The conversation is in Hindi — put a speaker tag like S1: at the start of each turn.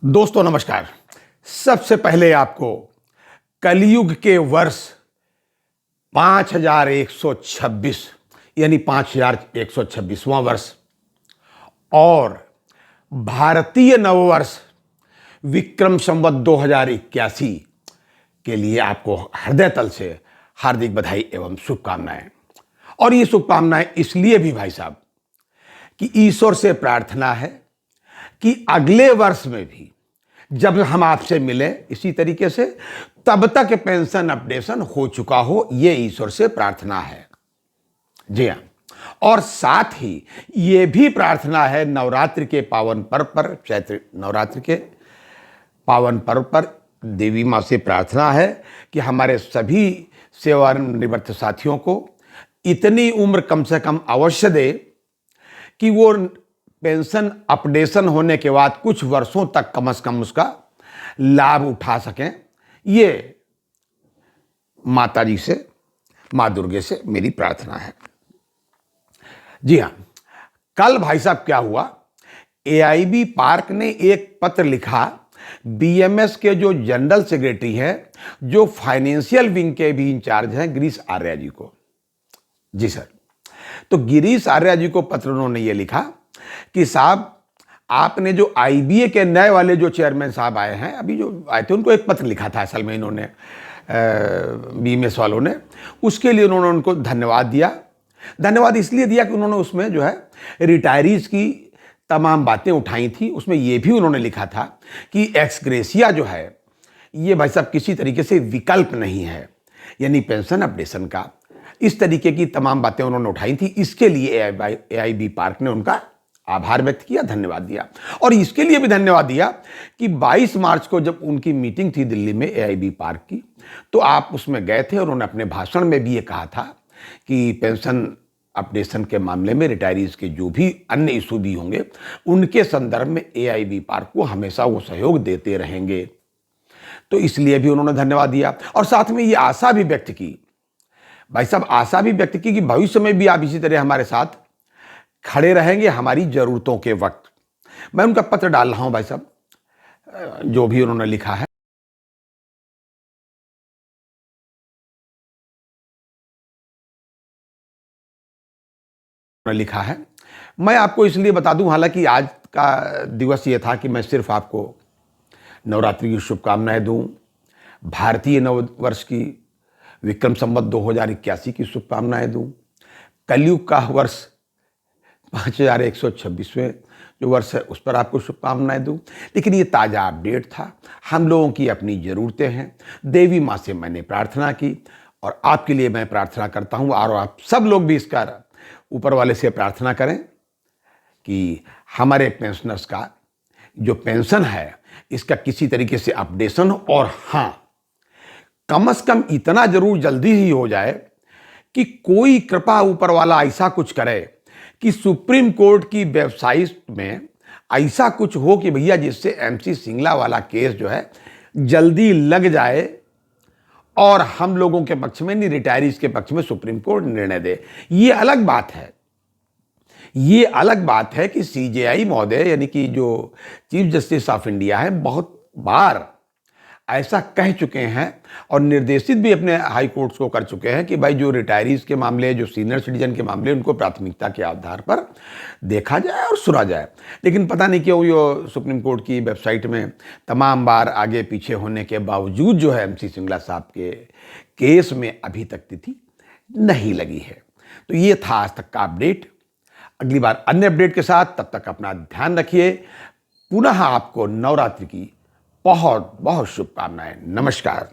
S1: दोस्तों नमस्कार। सबसे पहले आपको कलयुग के वर्ष 5126 यानी 5126वां वर्ष और भारतीय नववर्ष विक्रम संवत 2081 के लिए आपको हृदय तल से हार्दिक बधाई एवं शुभकामनाएं। और ये शुभकामनाएं इसलिए भी भाई साहब कि ईश्वर से प्रार्थना है कि अगले वर्ष में भी जब हम आपसे मिले इसी तरीके से तब तक पेंशन अपडेशन हो चुका हो, ये ईश्वर से प्रार्थना है। जी हाँ, और साथ ही ये भी प्रार्थना है नवरात्रि के पावन पर्व पर, चैत्र नवरात्रि के पावन पर्व पर देवी माँ से प्रार्थना है कि हमारे सभी सेवानिवृत्त साथियों को इतनी उम्र कम से कम अवश्य दे कि वो पेंशन अपडेशन होने के बाद कुछ वर्षों तक कम से कम उसका लाभ उठा सकें। ये माता जी से, माँ दुर्गे से मेरी प्रार्थना है। जी हाँ, कल भाई साहब क्या हुआ, एआईबी पार्क ने एक पत्र लिखा बीएमएस के जो जनरल सेक्रेटरी हैं, जो फाइनेंशियल विंग के भी इंचार्ज हैं, गिरीश आर्या जी को। जी सर, तो गिरीश आर्या जी को पत्र उन्होंने ये लिखा कि साहब आपने जो आईबीए के नए वाले जो चेयरमैन साहब आए हैं, अभी जो आए थे, उनको एक पत्र लिखा था असल में इन्होंने बीएमएस वालों ने, उसके लिए उन्होंने उनको धन्यवाद दिया। धन्यवाद इसलिए दिया कि उन्होंने उसमें जो है रिटायरीज की तमाम बातें उठाई थी। उसमें ये भी उन्होंने लिखा था कि एक्स ग्रेसिया जो है ये भाई साहब किसी तरीके से विकल्प नहीं है, यानी पेंशन अपडेशन का, इस तरीके की तमाम बातें उन्होंने उठाई थी। इसके लिए एआईबी पार्क ने उनका आभार व्यक्त किया, धन्यवाद दिया। और इसके लिए भी धन्यवाद दिया कि 22 मार्च को जब उनकी मीटिंग थी दिल्ली में एआईबी पार्क की, तो आप उसमें गए थे और उन्होंने अपने भाषण में भी ये कहा था कि पेंशन अपडेशन के मामले में रिटायरीज के जो भी अन्य इशू भी होंगे उनके संदर्भ में एआईबी पार्क को हमेशा वो सहयोग देते रहेंगे। तो इसलिए भी उन्होंने धन्यवाद दिया और साथ में ये आशा भी व्यक्त की, भाई साहब आशा भी व्यक्त की कि भविष्य में भी आप इसी तरह हमारे साथ खड़े रहेंगे हमारी जरूरतों के वक्त। मैं उनका पत्र डाल रहा हूं भाई साहब, जो भी उन्होंने लिखा है। लिखा है, मैं आपको इसलिए बता दूं, हालांकि आज का दिवस ये था कि मैं सिर्फ आपको नवरात्रि की शुभकामनाएं दूं, भारतीय नववर्ष की विक्रम संवत 2081 की शुभकामनाएं दूं, कलयुग का वर्ष 5126वें जो वर्ष है उस पर आपको शुभकामनाएं दूं। लेकिन ये ताज़ा अपडेट था, हम लोगों की अपनी ज़रूरतें हैं। देवी माँ से मैंने प्रार्थना की और आपके लिए मैं प्रार्थना करता हूँ, और आप सब लोग भी इसका ऊपर वाले से प्रार्थना करें कि हमारे पेंशनर्स का जो पेंशन है इसका किसी तरीके से अपडेशन हो, और हाँ कम से कम इतना जरूर जल्दी ही हो जाए कि कोई कृपा ऊपर वाला ऐसा कुछ करे कि सुप्रीम कोर्ट की वेबसाइट में ऐसा कुछ हो कि भैया जिससे एमसी सिंगला वाला केस जो है जल्दी लग जाए और हम लोगों के पक्ष में नहीं, रिटायरीज के पक्ष में सुप्रीम कोर्ट निर्णय दे। ये अलग बात है, ये अलग बात है कि सीजेआई महोदय यानी कि जो चीफ जस्टिस ऑफ इंडिया है बहुत बार ऐसा कह चुके हैं और निर्देशित भी अपने हाई कोर्ट्स को कर चुके हैं कि भाई जो रिटायरीज के मामले, जो सीनियर सिटीजन के मामले, उनको प्राथमिकता के आधार पर देखा जाए और सुना जाए। लेकिन पता नहीं क्यों ये सुप्रीम कोर्ट की वेबसाइट में तमाम बार आगे पीछे होने के बावजूद जो है एमसी सिंगला साहब के केस में अभी तक तिथि नहीं लगी है। तो ये था आज तक का अपडेट। अगली बार अन्य अपडेट के साथ, तब तक अपना ध्यान रखिए। पुनः आपको नवरात्रि की बहुत बहुत शुभकामनाएं। नमस्कार।